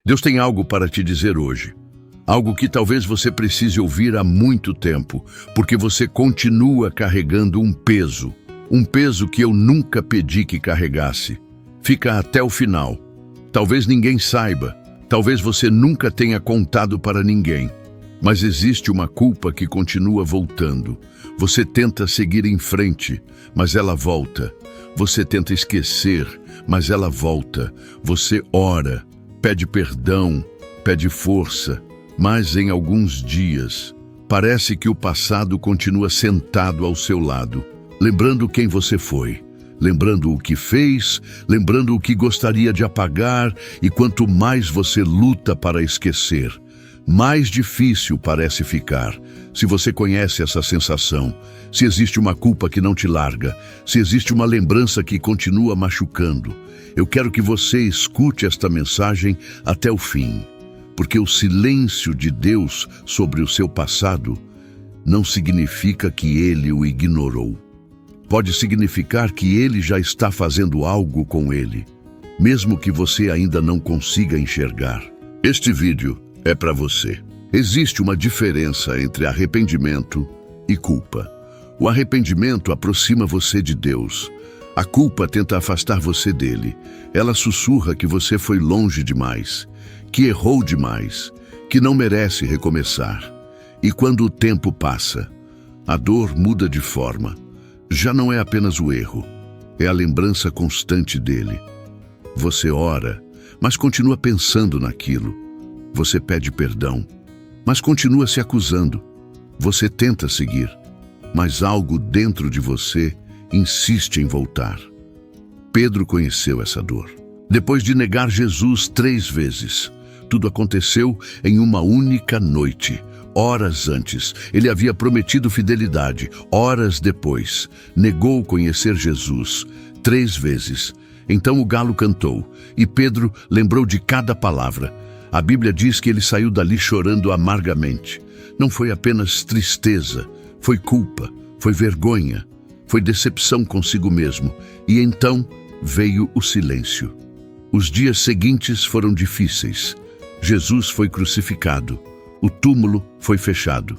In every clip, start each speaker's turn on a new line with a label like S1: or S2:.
S1: Deus tem algo para te dizer hoje. Algo que talvez você precise ouvir há muito tempo, porque você continua carregando um peso que eu nunca pedi que carregasse. Fica até o final. Talvez ninguém saiba, talvez você nunca tenha contado para ninguém, mas existe uma culpa que continua voltando. Você tenta seguir em frente, mas ela volta. Você tenta esquecer, mas ela volta. Você ora, pede perdão, pede força, mas em alguns dias, parece que o passado continua sentado ao seu lado, lembrando quem você foi, lembrando o que fez, lembrando o que gostaria de apagar, e quanto mais você luta para esquecer, mais difícil parece ficar. Se você conhece essa sensação, se existe uma culpa que não te larga, se existe uma lembrança que continua machucando, eu quero que você escute esta mensagem até o fim. Porque o silêncio de Deus sobre o seu passado não significa que Ele o ignorou. Pode significar que Ele já está fazendo algo com ele, mesmo que você ainda não consiga enxergar. Este vídeo é para você. Existe uma diferença entre arrependimento e culpa. O arrependimento aproxima você de Deus. A culpa tenta afastar você dele. Ela sussurra que você foi longe demais, que errou demais, que não merece recomeçar. E quando o tempo passa, a dor muda de forma. Já não é apenas o erro, é a lembrança constante dele. Você ora, mas continua pensando naquilo. Você pede perdão, mas continua se acusando. Você tenta seguir, mas algo dentro de você insiste em voltar. Pedro conheceu essa dor. Depois de negar Jesus 3 vezes, tudo aconteceu em uma única noite. Horas antes, ele havia prometido fidelidade. Horas depois, negou conhecer Jesus 3 vezes. Então o galo cantou, e Pedro lembrou de cada palavra. A Bíblia diz que ele saiu dali chorando amargamente. Não foi apenas tristeza, foi culpa, foi vergonha, foi decepção consigo mesmo. E então veio o silêncio. Os dias seguintes foram difíceis. Jesus foi crucificado, o túmulo foi fechado,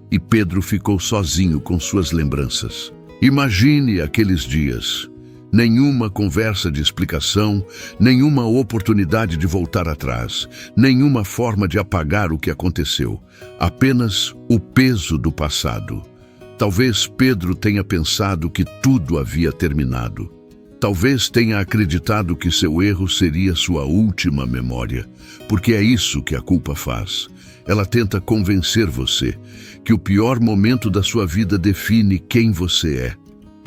S1: e Pedro ficou sozinho com suas lembranças. Imagine aqueles dias. Nenhuma conversa de explicação, nenhuma oportunidade de voltar atrás, nenhuma forma de apagar o que aconteceu, apenas o peso do passado. Talvez Pedro tenha pensado que tudo havia terminado. Talvez tenha acreditado que seu erro seria sua última memória, porque é isso que a culpa faz. Ela tenta convencer você que o pior momento da sua vida define quem você é.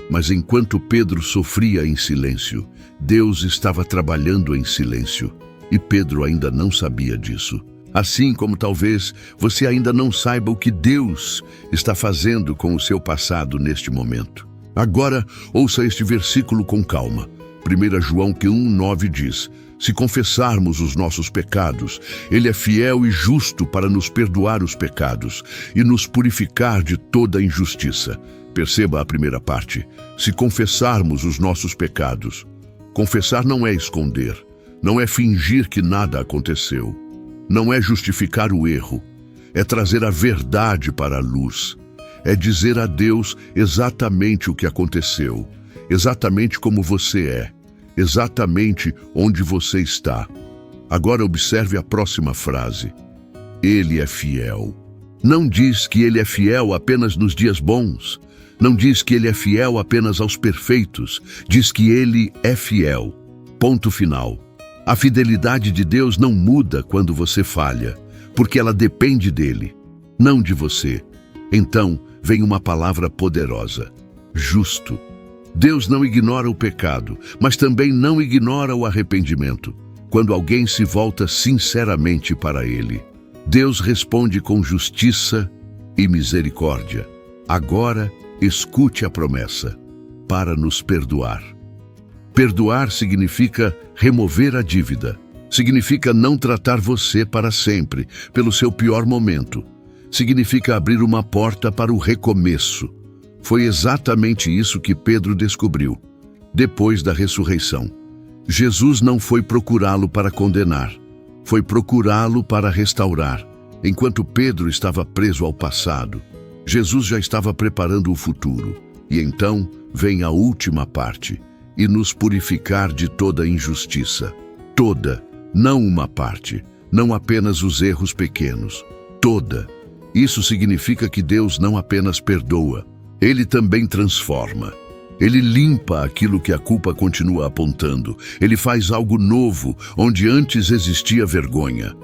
S1: Mas enquanto Pedro sofria em silêncio, Deus estava trabalhando em silêncio, e Pedro ainda não sabia disso. Assim como talvez você ainda não saiba o que Deus está fazendo com o seu passado neste momento. Agora, ouça este versículo com calma. 1 João 1,9 diz: se confessarmos os nossos pecados, Ele é fiel e justo para nos perdoar os pecados e nos purificar de toda injustiça. Perceba a primeira parte. Se confessarmos os nossos pecados. Confessar não é esconder, não é fingir que nada aconteceu, não é justificar o erro, é trazer a verdade para a luz. É dizer a Deus exatamente o que aconteceu, exatamente como você é, exatamente onde você está. Agora observe a próxima frase. Ele é fiel. Não diz que Ele é fiel apenas nos dias bons. Não diz que Ele é fiel apenas aos perfeitos. Diz que Ele é fiel. Ponto final. A fidelidade de Deus não muda quando você falha, porque ela depende dEle, não de você. Então, vem uma palavra poderosa: justo. Deus não ignora o pecado, mas também não ignora o arrependimento. Quando alguém se volta sinceramente para Ele, Deus responde com justiça e misericórdia. Agora, escute a promessa: para nos perdoar. Perdoar significa remover a dívida. Significa não tratar você para sempre, pelo seu pior momento. Significa abrir uma porta para o recomeço. Foi exatamente isso que Pedro descobriu, depois da ressurreição. Jesus não foi procurá-lo para condenar. foi procurá-lo para restaurar. Enquanto Pedro estava preso ao passado, Jesus já estava preparando o futuro. E então vem a última parte, e nos purificar de toda injustiça. Toda, não uma parte, não apenas os erros pequenos. Toda. Isso significa que Deus não apenas perdoa, Ele também transforma. Ele limpa aquilo que a culpa continua apontando. Ele faz algo novo, onde antes existia vergonha.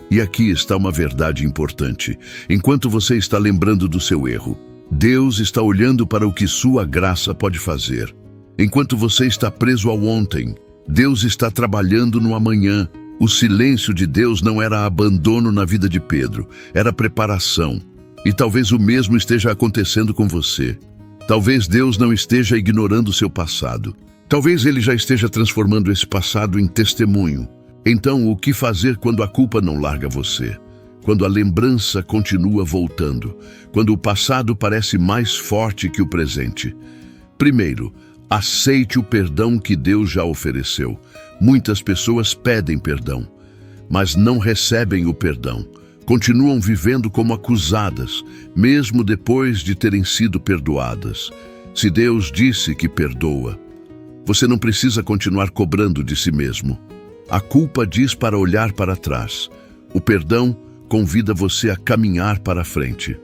S1: E aqui está uma verdade importante. Enquanto você está lembrando do seu erro, Deus está olhando para o que sua graça pode fazer. Enquanto você está preso ao ontem, Deus está trabalhando no amanhã. O silêncio de Deus não era abandono na vida de Pedro, era preparação. E talvez o mesmo esteja acontecendo com você. Talvez Deus não esteja ignorando o seu passado. Talvez Ele já esteja transformando esse passado em testemunho. Então, o que fazer quando a culpa não larga você? Quando a lembrança continua voltando? Quando o passado parece mais forte que o presente? Primeiro, aceite o perdão que Deus já ofereceu. Muitas pessoas pedem perdão, mas não recebem o perdão. Continuam vivendo como acusadas, mesmo depois de terem sido perdoadas. Se Deus disse que perdoa, você não precisa continuar cobrando de si mesmo. A culpa diz para olhar para trás. O perdão convida você a caminhar para a frente.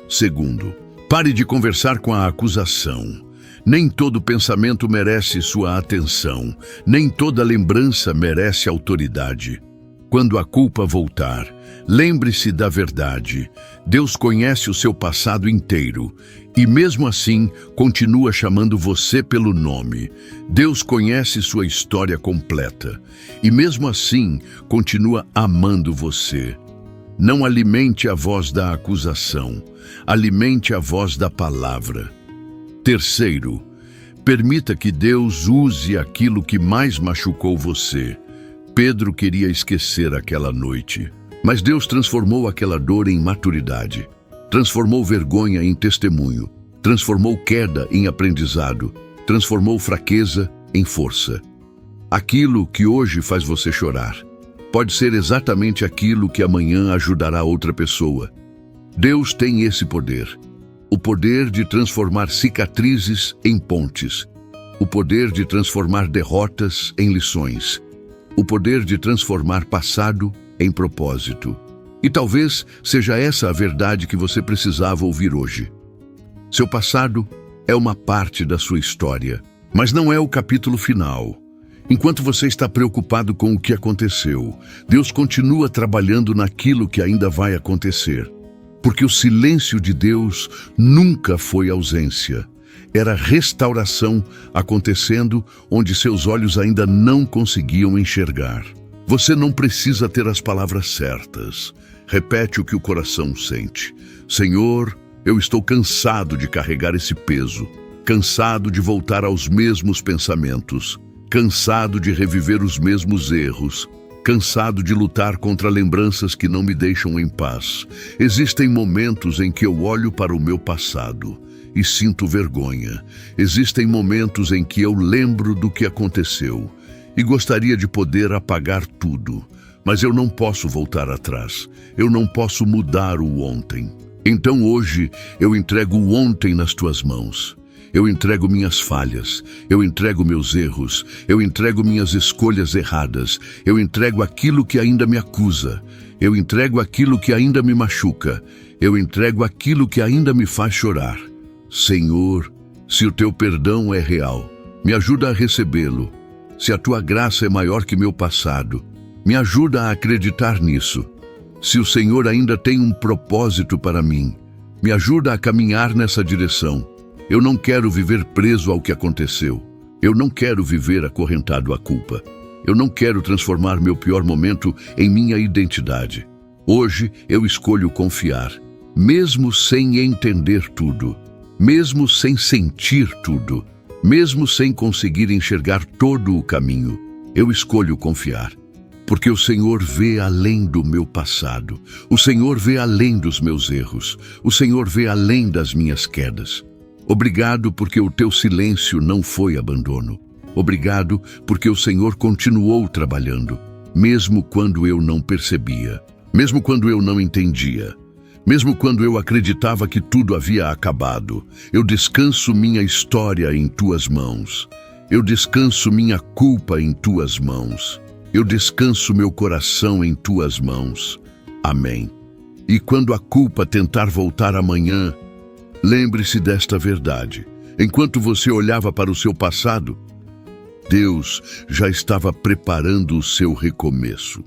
S1: Segundo, pare de conversar com a acusação. Nem todo pensamento merece sua atenção. Nem toda lembrança merece autoridade. Quando a culpa voltar, lembre-se da verdade. Deus conhece o seu passado inteiro e, mesmo assim, continua chamando você pelo nome. Deus conhece sua história completa e, mesmo assim, continua amando você. Não alimente a voz da acusação, alimente a voz da palavra. Terceiro, permita que Deus use aquilo que mais machucou você. Pedro queria esquecer aquela noite, mas Deus transformou aquela dor em maturidade, transformou vergonha em testemunho, transformou queda em aprendizado, transformou fraqueza em força. Aquilo que hoje faz você chorar pode ser exatamente aquilo que amanhã ajudará outra pessoa. Deus tem esse poder, o poder de transformar cicatrizes em pontes, o poder de transformar derrotas em lições, o poder de transformar passado em propósito. E talvez seja essa a verdade que você precisava ouvir hoje. Seu passado é uma parte da sua história, mas não é o capítulo final. Enquanto você está preocupado com o que aconteceu, Deus continua trabalhando naquilo que ainda vai acontecer. Porque o silêncio de Deus nunca foi ausência. Era restauração acontecendo onde seus olhos ainda não conseguiam enxergar. Você não precisa ter as palavras certas. Repete o que o coração sente. Senhor, eu estou cansado de carregar esse peso, cansado de voltar aos mesmos pensamentos, cansado de reviver os mesmos erros, cansado de lutar contra lembranças que não me deixam em paz. Existem momentos em que eu olho para o meu passado e sinto vergonha. Existem momentos em que eu lembro do que aconteceu e gostaria de poder apagar tudo, mas eu não posso voltar atrás. Eu não posso mudar o ontem. Então hoje eu entrego o ontem nas tuas mãos. Eu entrego minhas falhas, eu entrego meus erros, eu entrego minhas escolhas erradas, eu entrego aquilo que ainda me acusa, eu entrego aquilo que ainda me machuca, eu entrego aquilo que ainda me faz chorar. Senhor, se o teu perdão é real, me ajuda a recebê-lo. Se a tua graça é maior que meu passado, me ajuda a acreditar nisso. Se o Senhor ainda tem um propósito para mim, me ajuda a caminhar nessa direção. Eu não quero viver preso ao que aconteceu. Eu não quero viver acorrentado à culpa. Eu não quero transformar meu pior momento em minha identidade. Hoje eu escolho confiar, mesmo sem entender tudo, mesmo sem sentir tudo, mesmo sem conseguir enxergar todo o caminho. Eu escolho confiar, porque o Senhor vê além do meu passado. O Senhor vê além dos meus erros. O Senhor vê além das minhas quedas. Obrigado porque o teu silêncio não foi abandono. Obrigado porque o Senhor continuou trabalhando. mesmo quando eu não percebia, mesmo quando eu não entendia, mesmo quando eu acreditava que tudo havia acabado. Eu descanso minha história em tuas mãos. Eu descanso minha culpa em tuas mãos. Eu descanso meu coração em tuas mãos. Amém. E quando a culpa tentar voltar amanhã, lembre-se desta verdade. Enquanto você olhava para o seu passado, Deus já estava preparando o seu recomeço.